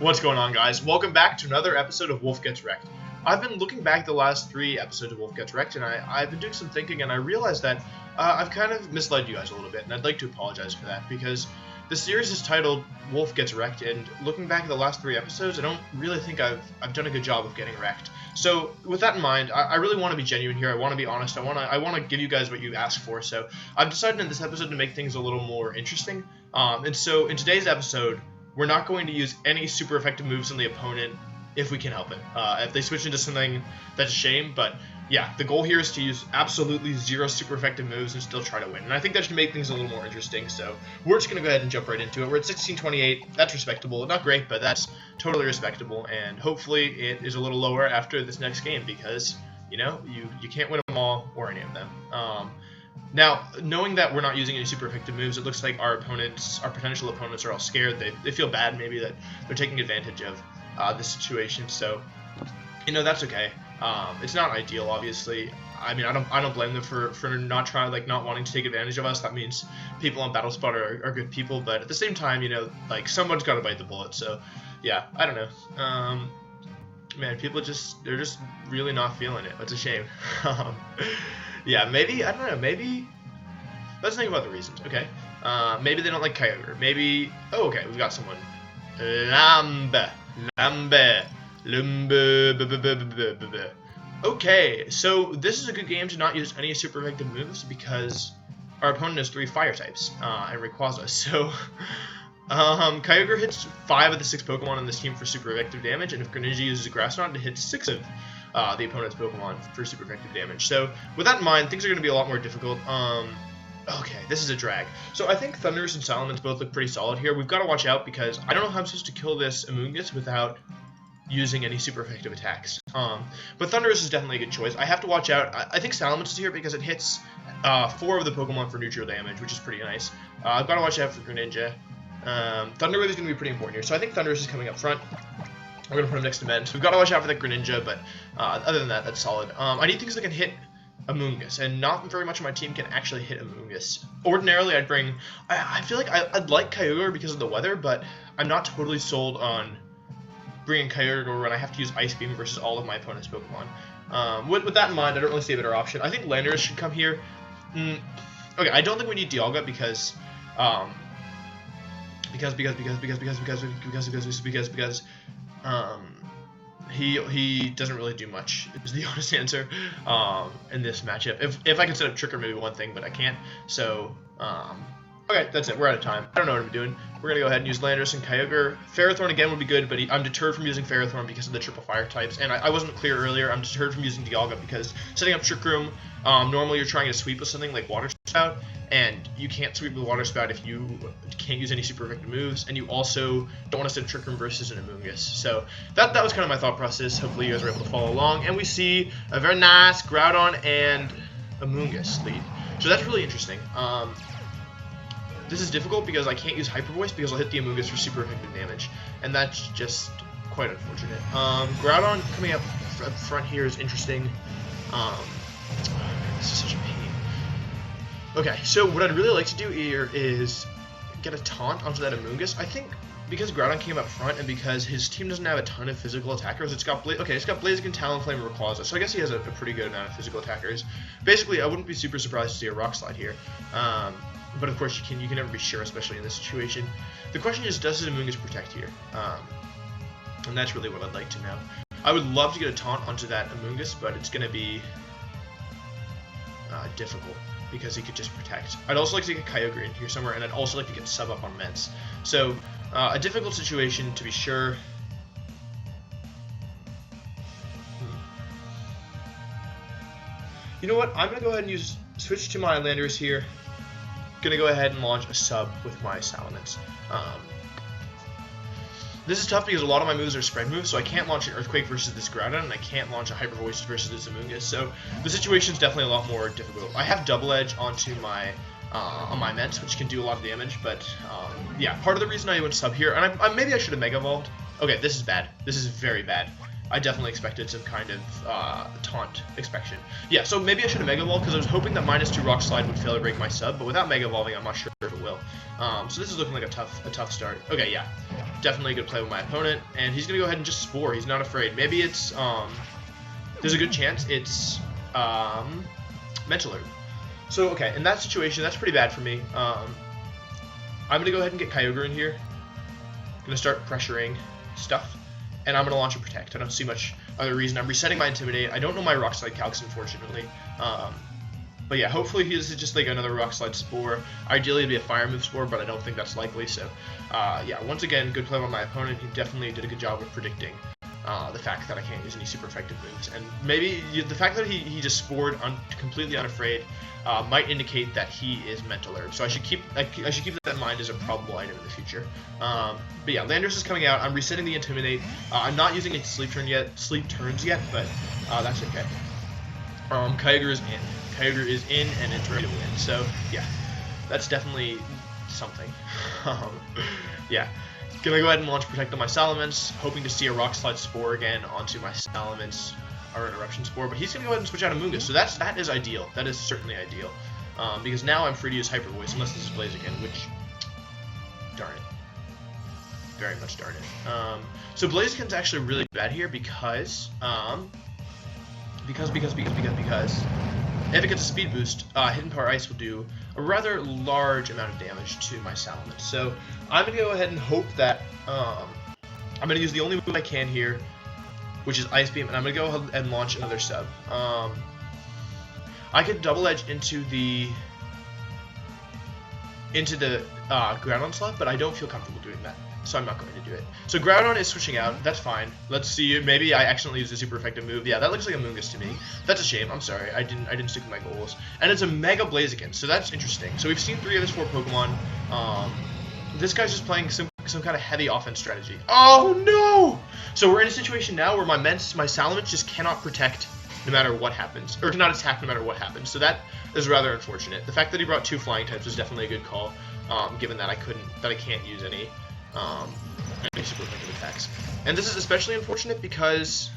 What's going on, guys? Welcome back to another episode of Wolf Gets Wrecked. I've been looking back the last 3 episodes of Wolf Gets Wrecked, and I've been doing some thinking, and I realized that I've kind of misled you guys a little bit, and I'd like to apologize for that, because the series is titled Wolf Gets Wrecked, and looking back at the last 3 episodes, I don't really think I've done a good job of getting wrecked. So, with that in mind, I really want to be genuine here. I want to be honest. I want to give you guys what you asked for. So, I've decided in this episode to make things a little more interesting. And so, in today's episode, we're not going to use any super effective moves on the opponent if we can help it. If they switch into something, that's a shame. But yeah, the goal here is to use absolutely 0 super effective moves and still try to win. And I think that should make things a little more interesting. So we're just going to go ahead and jump right into it. We're at 1628. That's respectable. Not great, but that's totally respectable. And hopefully it is a little lower after this next game because, you know, you can't win them all or any of them. Now, knowing that we're not using any super effective moves, it looks like our potential opponents are all scared. They feel bad maybe that they're taking advantage of this situation. So, you know, that's okay. It's not ideal, obviously. I mean, I don't blame them for not trying, like, not wanting to take advantage of us. That means people on Battle Spot are good people, but at the same time, you know, like, someone's got to bite the bullet. So, yeah, I don't know. Man, they're just really not feeling it. It's a shame. Yeah, maybe, I don't know, maybe, let's think about the reasons, okay? Maybe they don't like Kyogre, maybe, oh, okay, we've got someone, Lumbe, okay, so this is a good game to not use any super effective moves because our opponent has 3 fire types, and Rayquaza, so, Kyogre hits 5 of the 6 Pokemon on this team for super effective damage, and if Greninja uses a Grass Knot, it hits 6 of the opponent's Pokemon for super effective damage. So with that in mind, things are going to be a lot more difficult. Okay, this is a drag. So I think Thundurus and Salamence both look pretty solid here. We've got to watch out because I don't know how I'm supposed to kill this Amoonguss without using any super effective attacks. But Thundurus is definitely a good choice. I have to watch out. I think Salamence is here because it hits 4 of the Pokemon for neutral damage, which is pretty nice. I've got to watch out for Greninja. Thunder Wave is going to be pretty important here. So I think Thundurus is coming up front. We're going to put him next to Ben. So we've got to watch out for that Greninja, but other than that, that's solid. I need things that can hit Amoonguss, and not very much of my team can actually hit Amoonguss. Ordinarily, I'd bring... I feel like I'd like Kyogre because of the weather, but I'm not totally sold on bringing Kyogre when I have to use Ice Beam versus all of my opponent's Pokemon. With that in mind, I don't really see a better option. I think Landorus should come here. Okay, I don't think we need Dialga because he doesn't really do much, is the honest answer, in this matchup. If I can set up Trick or maybe one thing, but I can't, so, okay, that's it, we're out of time. I don't know what I'm doing. We're gonna go ahead and use Landorus and Kyogre. Ferrothorn again would be good, but I'm deterred from using Ferrothorn because of the triple fire types, and I wasn't clear earlier, I'm deterred from using Dialga because setting up Trick Room, normally you're trying to sweep with something like Water Spout, and you can't sweep with Water Spout if you can't use any super effective moves, and you also don't want to set a Trick Room versus an Amoonguss. So that was kind of my thought process. Hopefully you guys were able to follow along, and we see a very nice Groudon and Amoonguss lead. So that's really interesting. This is difficult because I can't use Hyper Voice because I'll hit the Amoonguss for super effective damage, and that's just quite unfortunate. Groudon coming up front here is interesting. This is such a pain. Okay, so what I'd really like to do here is get a taunt onto that Amoonguss. I think because Groudon came up front and because his team doesn't have a ton of physical attackers, it's got Blaziken, Talonflame, and Rayquaza, so I guess he has a pretty good amount of physical attackers. Basically, I wouldn't be super surprised to see a Rock Slide here. But of course, you can never be sure, especially in this situation. The question is, does his Amoonguss protect here? And that's really what I'd like to know. I would love to get a taunt onto that Amoonguss, but it's going to be difficult because he could just protect. I'd also like to get Kyogre in here somewhere, and I'd also like to get sub up on Mence. So, a difficult situation to be sure. You know what? I'm going to go ahead and switch to my Landorus here. Gonna go ahead and launch a sub with my Salamence. This is tough because a lot of my moves are spread moves, so I can't launch an Earthquake versus this Groudon, and I can't launch a Hyper Voice versus this Amoonguss, so the situation's definitely a lot more difficult. I have Double Edge onto my on my Mence, which can do a lot of damage, but yeah, part of the reason I went sub here, and maybe I should have Mega Evolved, Okay, this is bad. This is very bad. I definitely expected some kind of taunt inspection. Yeah, so maybe I should have Mega Evolved because I was hoping that -2 Rock Slide would fail to break my sub, but without Mega Evolving, I'm not sure if it will. So this is looking like a tough start. Okay, yeah, definitely a good play with my opponent, and he's gonna go ahead and just Spore. He's not afraid. Maybe it's there's a good chance it's Mental Herb. So okay, in that situation, that's pretty bad for me. I'm gonna go ahead and get Kyogre in here. Gonna start pressuring stuff. And I'm going to launch a Protect. I don't see much other reason. I'm resetting my Intimidate. I don't know my Rock Slide calcs, unfortunately. But yeah, hopefully this is just like another Rock Slide Spore. Ideally, it'd be a Fire Move Spore, but I don't think that's likely. So, yeah, once again, good play on my opponent. He definitely did a good job of predicting the fact that I can't use any super effective moves. And maybe the fact that he just Spored completely unafraid might indicate that he is Mental Herb. So I should keep that in mind as a probable item in the future. But yeah, Landorus is coming out. I'm resetting the Intimidate. I'm not using its sleep turns yet, but that's okay. Kyogre is in. Kyogre is in, and it's ready to win. So yeah, that's definitely something. Yeah. Gonna go ahead and launch Protect on my Salamence, hoping to see a Rock Slide Spore again onto my Salamence, or an Eruption Spore, but he's gonna go ahead and switch out Amoonguss, so that is ideal. That is certainly ideal. Because now I'm free to use Hyper Voice, unless this is Blaziken, which, darn it. Very much darn it. So Blaziken's actually really bad here because if it gets a speed boost, Hidden Power Ice will do a rather large amount of damage to my Salamence. So I'm going to go ahead and hope that I'm going to use the only move I can here, which is Ice Beam, and I'm going to go ahead and launch another sub. I could Double Edge into the Groudon slot, but I don't feel comfortable doing that, so I'm not going to do it. So Groudon is switching out. That's fine. Let's see. Maybe I accidentally used a super effective move. Yeah, that looks like a Amoonguss to me. That's a shame. I'm sorry. I didn't stick with my goals. And it's a Mega Blaziken, so that's interesting. So we've seen 3 of his 4 Pokemon. This guy's just playing some kind of heavy offense strategy. Oh no! So we're in a situation now where my Salamence just cannot protect no matter what happens, or cannot attack no matter what happens. So that is rather unfortunate. The fact that he brought 2 flying types was definitely a good call, given that I can't use any super effective attacks. And this is especially unfortunate because,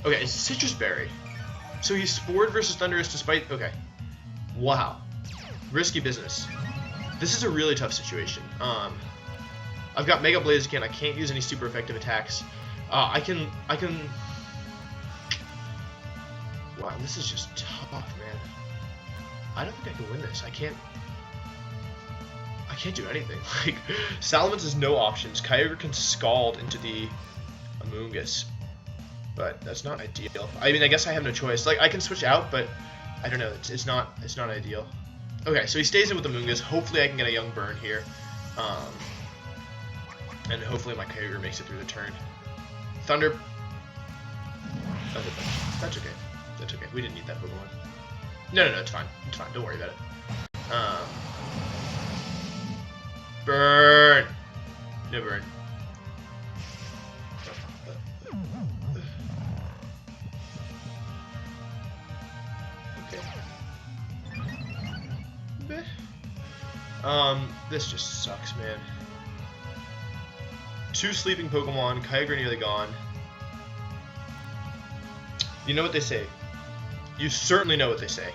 okay, it's Citrus Berry. So he's Spored versus Thundurus despite, okay, wow, risky business. This is a really tough situation. I've got Mega Blaziken. I can't use any super effective attacks. I can. Wow, this is just tough, man. I don't think I can win this. I can't do anything. Like, Salamence has no options. Kyogre can Scald into the Amoonguss, but that's not ideal. I mean, I guess I have no choice. Like, I can switch out, but I don't know. It's not ideal. Okay, so he stays in with Amoonguss. Hopefully, I can get a young burn here, and hopefully my Kyogre makes it through the turn. Thunder Punch. That's okay. That's okay. We didn't need that Pokemon. No, it's fine. It's fine. Don't worry about it. Burn! No burn. Okay. This just sucks, man. 2 sleeping Pokemon, Kyogre nearly gone. You know what they say. You certainly know what they say.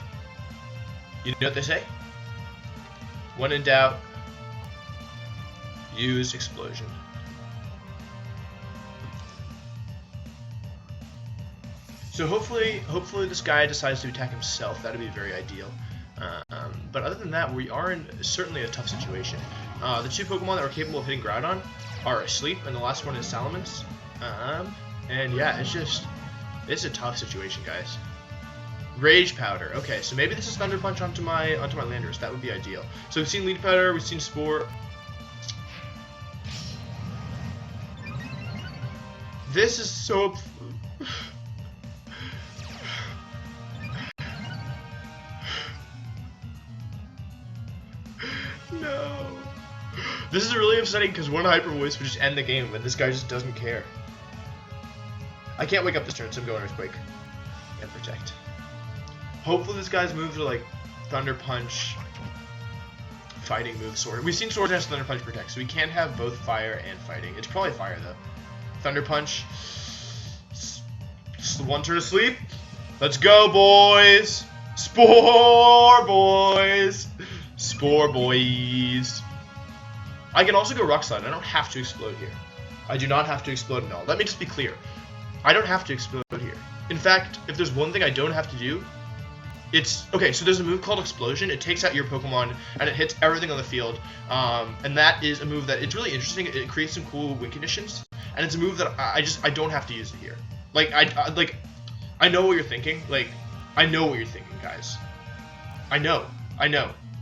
You know what they say? When in doubt, use Explosion. So hopefully this guy decides to attack himself. That'd be very ideal. But other than that, we are in certainly a tough situation. The 2 Pokemon that are capable of hitting Groudon are asleep, and the last one is Salamence. And yeah, it's a tough situation, guys. Rage Powder. Okay, so maybe this is Thunder Punch onto my Landorus. That would be ideal. So we've seen Lead Powder, we've seen Spore. This is so. No. This is really upsetting because one Hyper Voice would just end the game, but this guy just doesn't care. I can't wake up this turn, so I'm going Earthquake and Protect. Hopefully this guy's moves are like Thunder Punch, fighting move sword. We've seen sword has Thunder Punch protect, so we can't have both fire and fighting. It's probably fire though. Thunder Punch. Just the one turn of sleep. Let's go, boys. Spore boys. Spore boys. I can also go Rock Slide. I don't have to explode here. I do not have to explode at all. Let me just be clear. I don't have to explode here. In fact, if there's one thing I don't have to do, it's... Okay, so there's a move called Explosion. It takes out your Pokemon, and it hits everything on the field. And that is a move that... It's really interesting. It creates some cool win conditions. And it's a move that I don't have to use it here. Like, I know what you're thinking. Like, I know what you're thinking, guys. I know.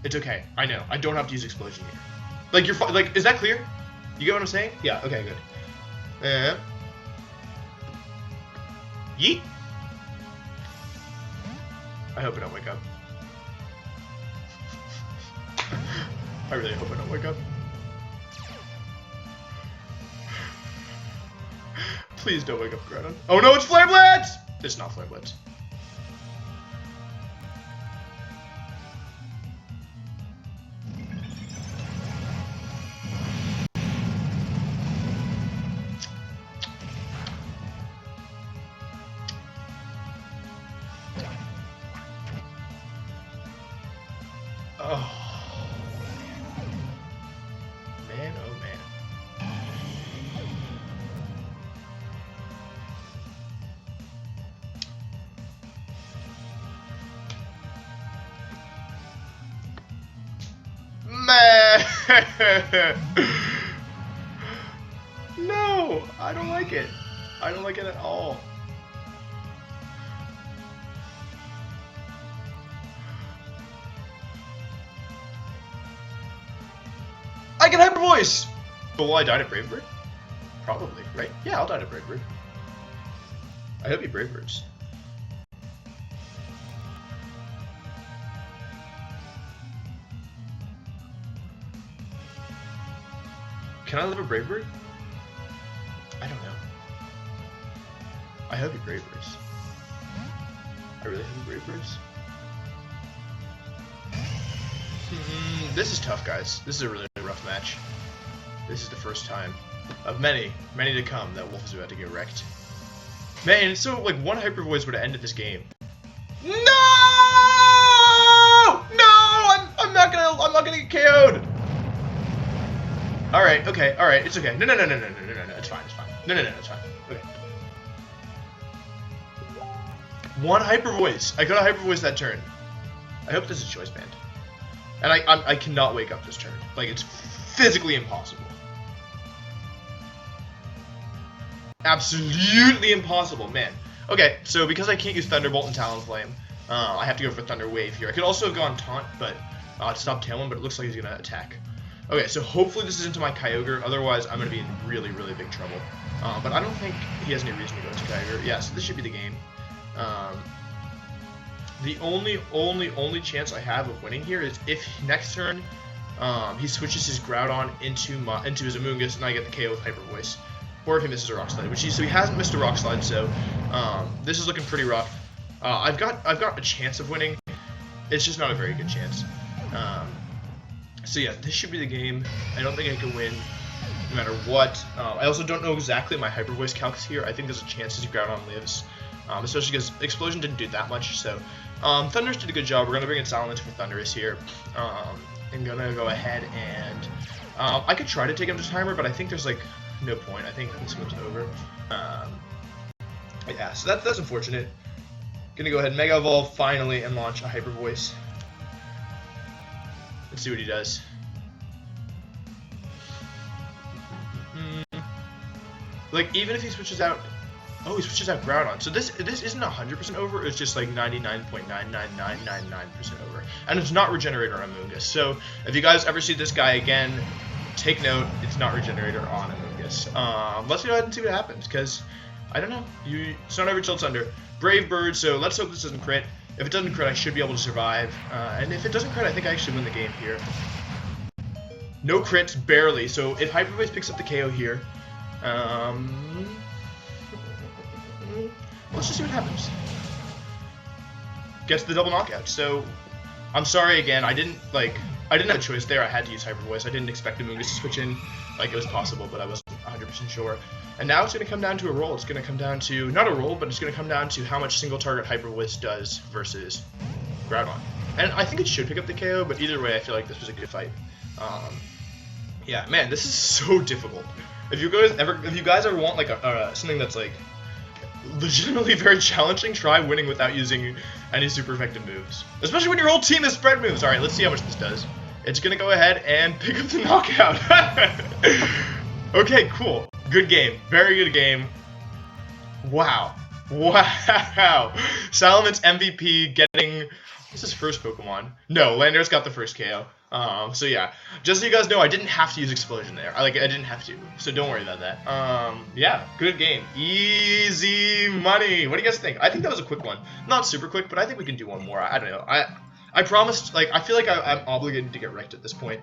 It's okay. I know. I don't have to use Explosion here. Like, you're... Like, is that clear? You get what I'm saying? Yeah, okay, good. Yeet. I hope I don't wake up. I really hope I don't wake up. Please don't wake up, Groudon. Oh no, it's Flare Blitz! It's not Flare Blitz. Oh. Man, oh man. Man! No! I don't like it. I don't like it at all. I can Hyper Voice! But will I die to Brave Bird? Probably, right? Yeah, I'll die to Brave Bird. I hope he Brave Birds. Can I live a Brave Bird? I don't know. I hope he Brave Birds. I really hope he Brave Birds. This is tough, guys. This is a really rough match. This is the first time of many to come that Wolf is about to get wrecked. Man, so like one Hyper Voice would have ended this game. No! No! I'm not gonna get KO'd. All right, okay, all right, it's okay. No, it's fine, No, it's fine. Okay. One Hyper Voice. I got a Hyper Voice that turn. I hope this is Choice Band. And I cannot wake up this turn. Like, it's physically impossible. Absolutely impossible, man. Okay, so because I can't use Thunderbolt and Talonflame, I have to go for Thunder Wave here. I could also have gone Taunt, but to stop Tailwind, but it looks like he's gonna attack. Okay, so hopefully this isn't my Kyogre, otherwise I'm gonna be in really big trouble. But I don't think he has any reason to go into Kyogre. Yeah, so this should be the game. The only chance I have of winning here is if next turn he switches his Groudon into his Amoonguss and I get the KO with Hyper Voice, or if he misses a Rock Slide, so he hasn't missed a Rock Slide, so this is looking pretty rough. I've got a chance of winning. It's just not a very good chance. So yeah, this should be the game. I don't think I can win no matter what. I also don't know exactly my Hyper Voice calcs here. I think there's a chance his Groudon lives. Especially because Explosion didn't do that much, so Thundurus did a good job. We're going to bring in Silence for Thundurus here. I'm going to go ahead and I could try to take him to timer, but I think there's like no point. I think this one's over. Yeah, so that's unfortunate. Going to go ahead and Mega Evolve finally and launch a Hyper Voice. Let's see what he does. Like, even if he switches out... Oh, he switches out Groudon. So this isn't 100% over, it's just like 99.99999% over. And it's not Regenerator on Amoonguss. So if you guys ever see this guy again, take note, it's not Regenerator on Amoonguss. Let's go ahead and see what happens, because, I don't know, it's not every Tilt Thunder. Brave Bird, so let's hope this doesn't crit. If it doesn't crit, I should be able to survive. And if it doesn't crit, I think I actually win the game here. No crits, barely. So if Hyper Voice picks up the KO here, let's just see what happens. Gets the double knockout. So I'm sorry again. I I didn't have a choice there. I had to use Hyper Voice. I didn't expect the movies to switch in like it was possible, but I wasn't 100% sure. And now it's going to come down to a roll. It's going to come down to, not a roll, but it's going to come down to how much single target Hyper Voice does versus Groudon. And I think it should pick up the KO, but either way, I feel like this was a good fight. Yeah, man, this is so difficult. If you guys ever want like something that's like legitimately very challenging, try winning without using any super effective moves. Especially when your whole team is spread moves. Alright, let's see how much this does. It's gonna go ahead and pick up the knockout. Okay, cool. Good game. Very good game. Wow. Wow. Salaman's MVP getting... What's his first Pokemon? No, Landorus got the first KO. So yeah, just so you guys know, I didn't have to use Explosion there. I didn't have to, so don't worry about that. Yeah, good game. Easy money. What do you guys think? I think that was a quick one. Not super quick, but I think we can do one more. I don't know. I promised, like, I feel like I'm obligated to get wrecked at this point.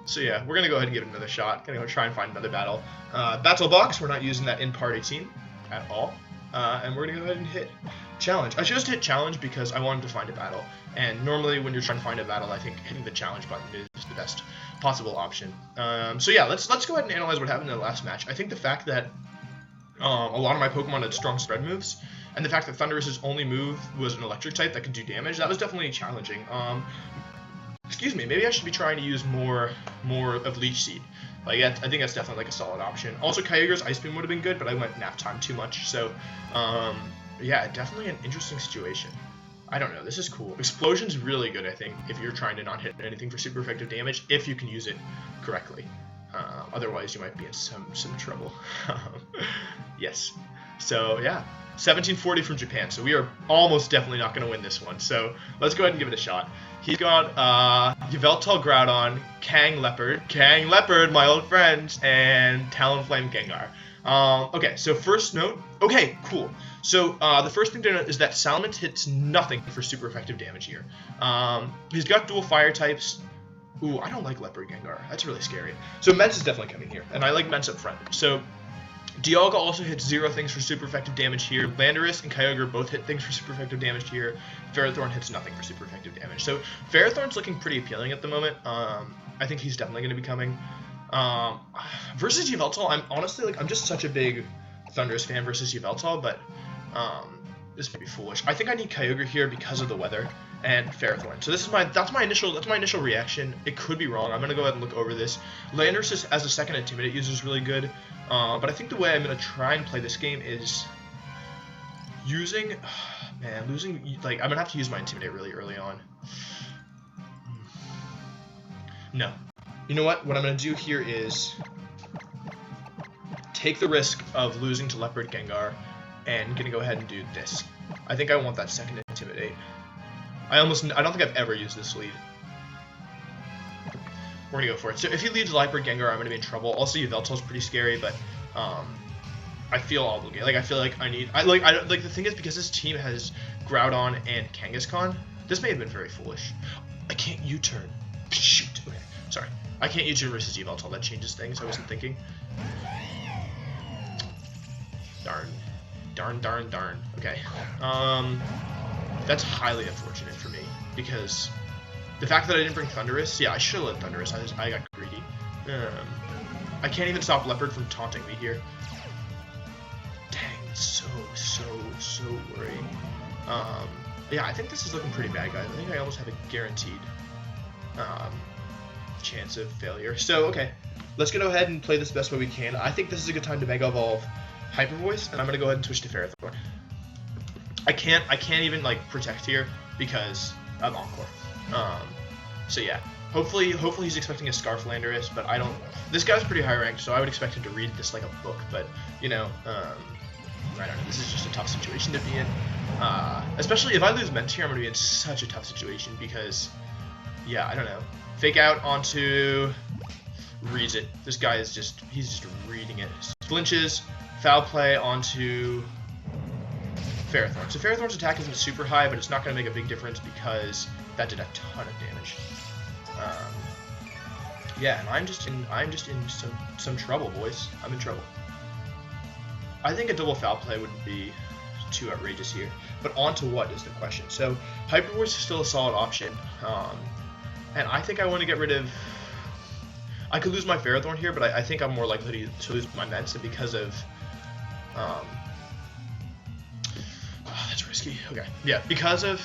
So yeah, we're gonna go ahead and give it another shot. Gonna go try and find another battle. Battle box, we're not using that in part 18 at all. And we're gonna go ahead and hit challenge. I chose to hit challenge because I wanted to find a battle. And normally when you're trying to find a battle, I think hitting the challenge button is the best possible option. So yeah, let's go ahead and analyze what happened in the last match. I think the fact that a lot of my Pokemon had strong spread moves, and the fact that Thundurus's only move was an electric type that could do damage, that was definitely challenging. Excuse me, maybe I should be trying to use more of Leech Seed. Like, I think that's definitely like a solid option. Also, Kyogre's Ice Beam would have been good, but I went nap time too much. So, yeah, definitely an interesting situation. I don't know, this is cool. Explosion's really good, I think, if you're trying to not hit anything for super effective damage, if you can use it correctly. Otherwise, you might be in some trouble. Yes. So, yeah. 1740 from Japan, so we are almost definitely not going to win this one. So, let's go ahead and give it a shot. He's got Yveltal Groudon, Kang Leopard, my old friend, and Talonflame Gengar. Okay, so first note. Okay, cool. So the first thing to note is that Salamence hits nothing for super effective damage here. He's got dual fire types. Ooh, I don't like Leopard Gengar. That's really scary. So Mence is definitely coming here, and I like Mence up front. So Dialga also hits 0 things for super effective damage here. Landorus and Kyogre both hit things for super effective damage here. Ferrothorn hits nothing for super effective damage. So Ferrothorn's looking pretty appealing at the moment. I think he's definitely going to be coming. Versus Yveltal, I'm honestly, like, I'm just such a big Thundurus fan versus Yveltal, but this may be foolish. I think I need Kyogre here because of the weather and Ferrothorn. So this is that's my initial reaction. It could be wrong. I'm gonna go ahead and look over this. Landorus as a second Intimidate user is really good, but I think the way I'm gonna try and play this game is using, like, I'm gonna have to use my Intimidate really early on. No, you know what? What I'm gonna do here is take the risk of losing to Leopard Gengar, and gonna go ahead and do this. I think I want that second Intimidate. I don't think I've ever used this lead. We're gonna go for it. So if he leads Leopard Gengar, I'm gonna be in trouble. Also, Yveltal's pretty scary, but I feel obligated. Like, I feel like the thing is, because this team has Groudon and Kangaskhan, this may have been very foolish. I can't U-turn. Shoot. Okay, sorry. I can't U-turn versus Yveltal. That changes things. I wasn't thinking. Darn. Okay. That's highly unfortunate for me, because the fact that I didn't bring Thundurus, yeah, I should have let Thundurus. I got greedy. I can't even stop Leopard from taunting me here. Dang, so worrying. Yeah, I think this is looking pretty bad, guys. I think I almost have a guaranteed chance of failure. So, okay, let's go ahead and play this the best way we can. I think this is a good time to Mega Evolve Hyper Voice, and I'm gonna go ahead and switch to Ferrothorn. I can't even, like, protect here because I'm Encore. So yeah, hopefully he's expecting a Scarf Landorus, but I don't. This guy's pretty high ranked, so I would expect him to read this like a book. But you know, I don't know. This is just a tough situation to be in. Especially if I lose Mence here, I'm gonna be in such a tough situation because, yeah, I don't know. Fake out onto reads it. This guy is he's just reading it. Flinches. Foul play onto Ferrothorn. So Ferrothorn's attack isn't super high, but it's not going to make a big difference because that did a ton of damage. Yeah, and I'm just in some trouble, boys. I'm in trouble. I think a double foul play wouldn't be too outrageous here, but onto what is the question. So Hyper Voice is still a solid option. And I think I want to get rid of... I could lose my Ferrothorn here, but I think I'm more likely to lose my Mence, and because of... oh, that's risky. Okay. Yeah, because of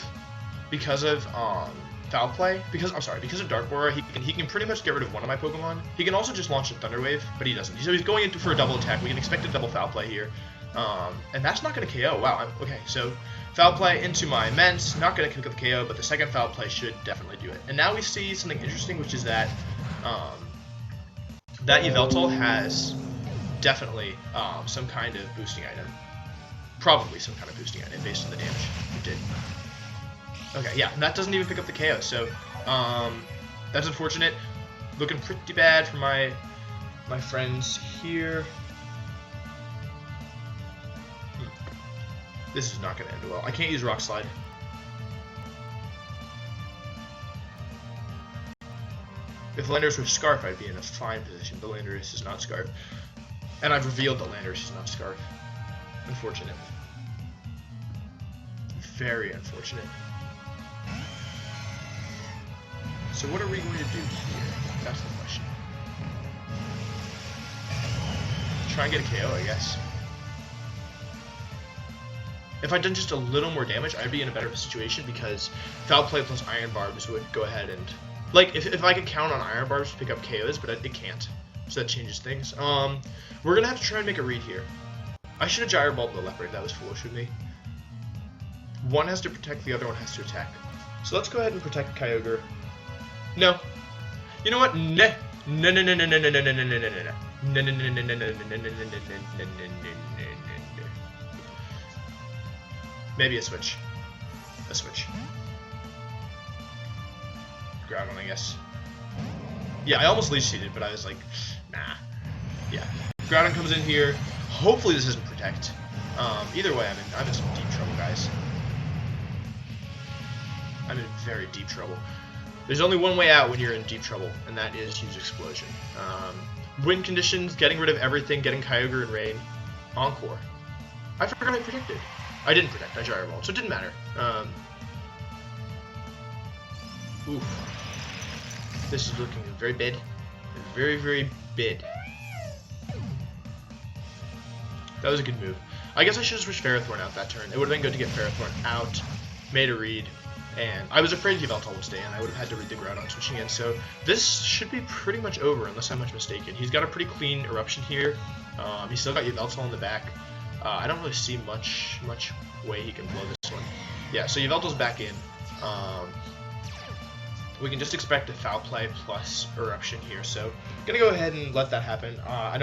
Foul Play, because of Dark Aura, he can pretty much get rid of one of my Pokemon. He can also just launch a Thunder Wave, but he doesn't. So he's going into for a double attack. We can expect a double Foul Play here. And that's not going to KO. Wow, okay, so Foul Play into my Mence, not going to kick up the KO, but the second Foul Play should definitely do it. And now we see something interesting, which is that that Yveltal has definitely some kind of boosting item. Probably some kind of boosting item based on the damage it did. Okay, yeah, and that doesn't even pick up the KO, so that's unfortunate. Looking pretty bad for my friends here. This is not going to end well. I can't use Rock Slide. If Landorus was Scarf, I'd be in a fine position, but Landorus is not Scarf. And I've revealed that Landorus is not Scarf. Unfortunate. Very unfortunate. So what are we going to do here? That's the question. Try and get a KO, I guess. If I'd done just a little more damage, I'd be in a better situation because Foul Play plus Iron Barbs would go ahead and... Like, if I could count on Iron Barbs to pick up KOs, but it can't. So that changes things. We're going to have to try and make a read here. I should have Gyro Balled the Leopard. That was foolish of me. One has to protect, the other one has to attack. So let's go ahead and protect Kyogre. No. You know what? No. No, no, no, no, no, no, no, no, no, no, no, no, no. No, no, no, no, no, no, no, no, no, no, no, no. Maybe a switch. A switch. Groudon, I guess. Yeah, I almost Leech Seeded, but I was like, nah. Yeah. Groudon comes in here. Hopefully this isn't Protect. Either way, I'm in some deep trouble, guys. I'm in very deep trouble. There's only one way out when you're in deep trouble, and that is use Explosion. Wind conditions, getting rid of everything, getting Kyogre and Rain. Encore. I forgot I protected. I didn't protect, I Gyro Balled, so it didn't matter. Oof. This is looking very bad. Very, very bad. That was a good move. I guess I should have switched Ferrothorn out that turn. It would have been good to get Ferrothorn out, made a read, and I was afraid Yveltal would stay in. I would have had to read the Groudon switching in, so this should be pretty much over unless I'm much mistaken. He's got a pretty clean Eruption here. He's still got Yveltal in the back. I don't really see much way he can blow this one. Yeah, so Yveltal's back in. We can just expect a Foul Play plus Eruption here, so gonna go ahead and let that happen. I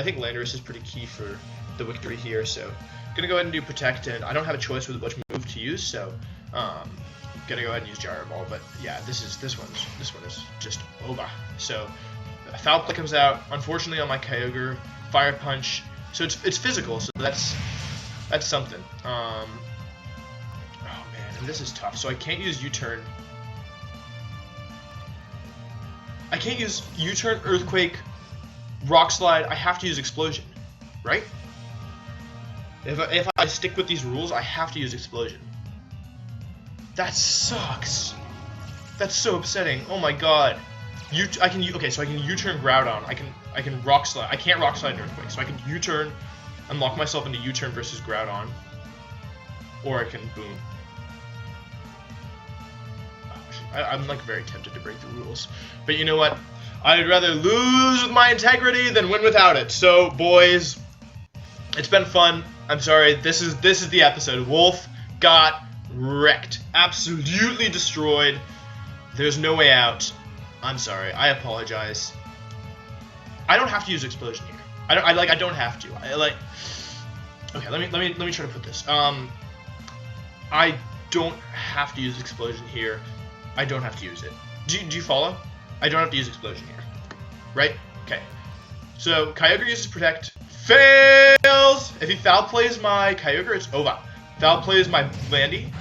think Landorus is pretty key for the victory here, so gonna go ahead and do Protect, and I don't have a choice with which move to use, so gonna go ahead and use Gyro Ball. But yeah, this one is just over. So Foul Play comes out, unfortunately on my Kyogre. Fire Punch. So it's physical, so that's something. Oh man, and this is tough. So I can't use U-turn. I can't use U-turn, Earthquake, Rock Slide. I have to use Explosion, right? If I stick with these rules, I have to use Explosion. That sucks. That's so upsetting. Oh my god. Okay, so I can U-turn Groudon. I can Rock Slide. I can't Rock Slide an Earthquake, so I can U-turn and lock myself into U-turn versus Groudon, or I can boom. I'm like very tempted to break the rules, but you know what? I'd rather lose with my integrity than win without it. So boys, it's been fun. I'm sorry. This is the episode. Wolf got wrecked, absolutely destroyed. There's no way out. I'm sorry. I apologize. I don't have to use Explosion here. I don't have to. Okay, let me try to put this. I don't have to use Explosion here. I don't have to use it. Do you follow? I don't have to use Explosion here. Right? Okay. So Kyogre uses Protect. Fails! If he Foul Plays my Kyogre, it's over. Foul Plays my Landy.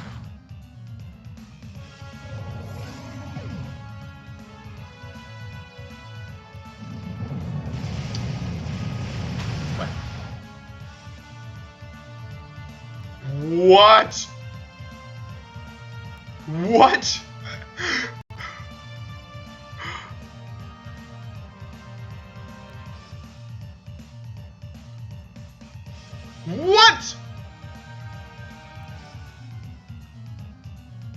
What? What? What?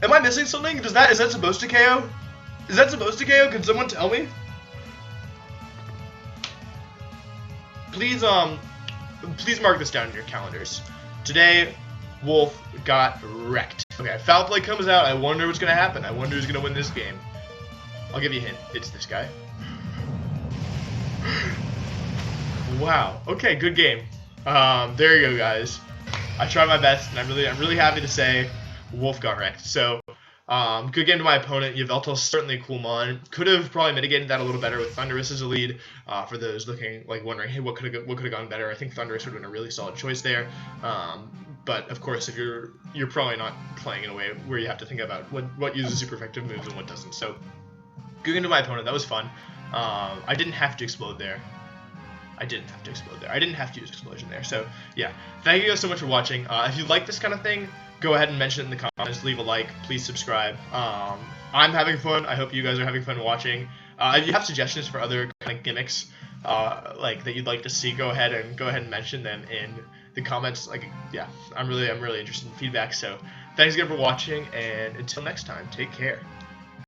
Am I missing something? Is that supposed to KO? Is that supposed to KO? Can someone tell me? Please mark this down in your calendars. Today, Wolf got wrecked. Okay, foul play comes out. I wonder what's gonna happen. I wonder who's gonna win this game. I'll give you a hint. It's this guy. Wow. Okay, good game. There you go, guys. I tried my best, and I'm really happy to say Wolf got wrecked. So, good game to my opponent. Yveltal's certainly a cool mon. Could have probably mitigated that a little better with Thunderous as a lead. For those wondering, hey, what could have gone better? I think Thunderous would have been a really solid choice there. But of course, if you're probably not playing in a way where you have to think about what uses super effective moves and what doesn't. So, good game to my opponent. That was fun. I didn't have to explode there. I didn't have to use explosion there. So yeah, thank you guys so much for watching. If you like this kind of thing, go ahead and mention it in the comments. Leave a like. Please subscribe. I'm having fun. I hope you guys are having fun watching. If you have suggestions for other kind of gimmicks like that you'd like to see, go ahead and mention them in the comments. Yeah, I'm really interested in feedback. So thanks again for watching, and until next time, take care.